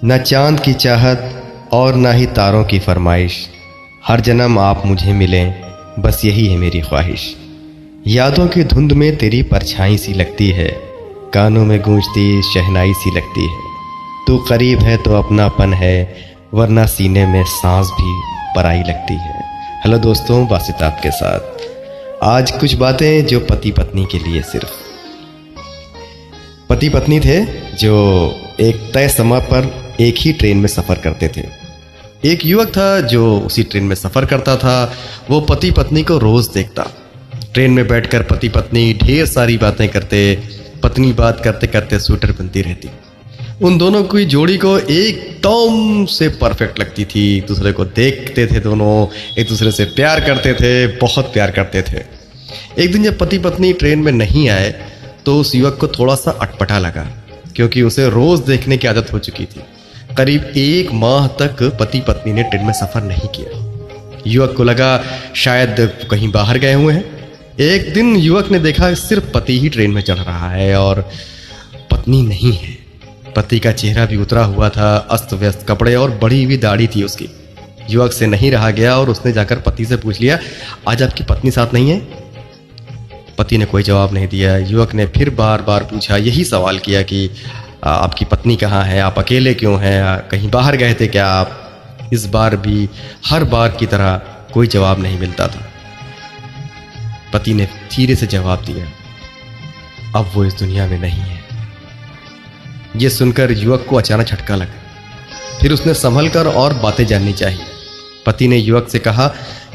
न चांद की चाहत और ना ही तारों की फरमाइश, हर जन्म आप मुझे मिलें बस यही है मेरी ख्वाहिश। यादों की धुंध में तेरी परछाई सी लगती है, कानों में गूंजती शहनाई सी लगती है। तू करीब है तो अपनापन है, वरना सीने में सांस भी पराई लगती है। हेलो दोस्तों, बासित आपके साथ। आज कुछ बातें जो पति पत्नी के लिए। सिर्फ पति पत्नी थे जो एक तय समय पर एक ही ट्रेन में सफ़र करते थे। एक युवक था जो उसी ट्रेन में सफ़र करता था। वो पति पत्नी को रोज़ देखता। ट्रेन में बैठकर पति पत्नी ढेर सारी बातें करते। पत्नी बात करते करते स्वेटर बुनती रहती। उन दोनों की जोड़ी को एकदम से परफेक्ट लगती थी। एक दूसरे को देखते थे, दोनों एक दूसरे से प्यार करते थे, बहुत प्यार करते थे। एक दिन जब पति पत्नी ट्रेन में नहीं आए तो उस युवक को थोड़ा सा अटपटा लगा, क्योंकि उसे रोज़ देखने की आदत हो चुकी थी। करीब 1 माह तक पति पत्नी ने ट्रेन में सफ़र नहीं किया। युवक को लगा शायद कहीं बाहर गए हुए हैं। एक दिन युवक ने देखा सिर्फ पति ही ट्रेन में चढ़ रहा है और पत्नी नहीं है। पति का चेहरा भी उतरा हुआ था, अस्त व्यस्त कपड़े और बढ़ी हुई दाढ़ी थी उसकी। युवक से नहीं रहा गया और उसने जाकर पति से पूछ लिया, आज आपकी पत्नी साथ नहीं है? पति ने कोई जवाब नहीं दिया। युवक ने फिर बार बार पूछा, यही सवाल किया कि आपकी पत्नी कहाँ है, आप अकेले क्यों हैं, कहीं बाहर गए थे क्या आप? इस बार भी हर बार की तरह कोई जवाब नहीं मिलता था। पति ने धीरे से जवाब दिया, अब वो इस दुनिया में नहीं है। ये सुनकर युवक को अचानक झटका लगा। फिर उसने संभल कर और बातें जाननी चाहिए। पति ने युवक से कहा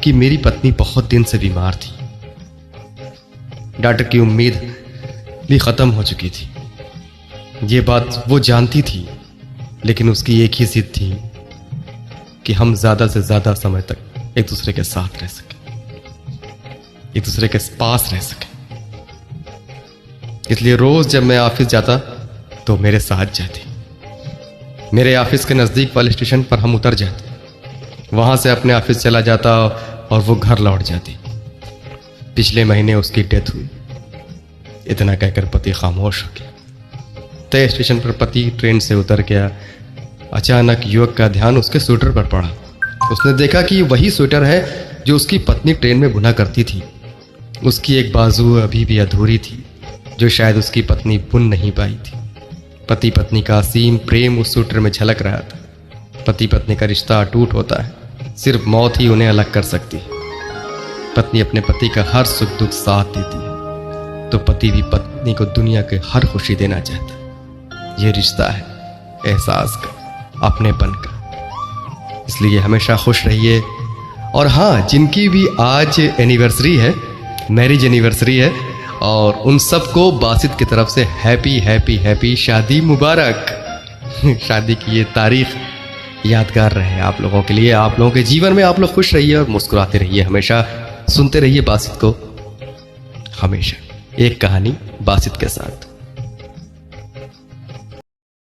कि मेरी पत्नी बहुत दिन से बीमार थी। डॉक्टर की उम्मीद भी खत्म हो चुकी थी। ये बात वो जानती थी, लेकिन उसकी एक ही जिद थी कि हम ज्यादा से ज्यादा समय तक एक दूसरे के साथ रह सके, एक दूसरे के पास रह सके। इसलिए रोज जब मैं ऑफिस जाता तो मेरे साथ जाती। मेरे ऑफिस के नज़दीक वाले स्टेशन पर हम उतर जाते। वहां से अपने ऑफिस चला जाता और वो घर लौट जाती। पिछले महीने उसकी डेथ हुई। इतना कहकर पति खामोश हो गया। तय स्टेशन पर पति ट्रेन से उतर गया। अचानक युवक का ध्यान उसके स्वेटर पर पड़ा। उसने देखा कि वही स्वेटर है जो उसकी पत्नी ट्रेन में बुना करती थी। उसकी एक बाजू अभी भी अधूरी थी, जो शायद उसकी पत्नी बुन नहीं पाई थी। पति पत्नी का असीम प्रेम उस स्वेटर में झलक रहा था। पति पत्नी का रिश्ता अटूट होता है, सिर्फ मौत ही उन्हें अलग कर सकती है। पत्नी अपने पति का हर सुख दुख साथ देती है, तो पति भी पत्नी को दुनिया के हर खुशी देना चाहता है। ये रिश्ता है एहसास का, अपनेपन का। इसलिए हमेशा खुश रहिए। और हाँ, जिनकी भी आज एनिवर्सरी है, मैरिज एनिवर्सरी है, और उन सबको बासित की तरफ से हैप्पी हैप्पी हैप्पी शादी मुबारक। शादी की ये तारीख यादगार रहे आप लोगों के लिए। आप लोगों के जीवन में आप लोग खुश रहिए और मुस्कुराते रहिए। हमेशा सुनते रहिए बासित को। हमेशा एक कहानी बासित के साथ।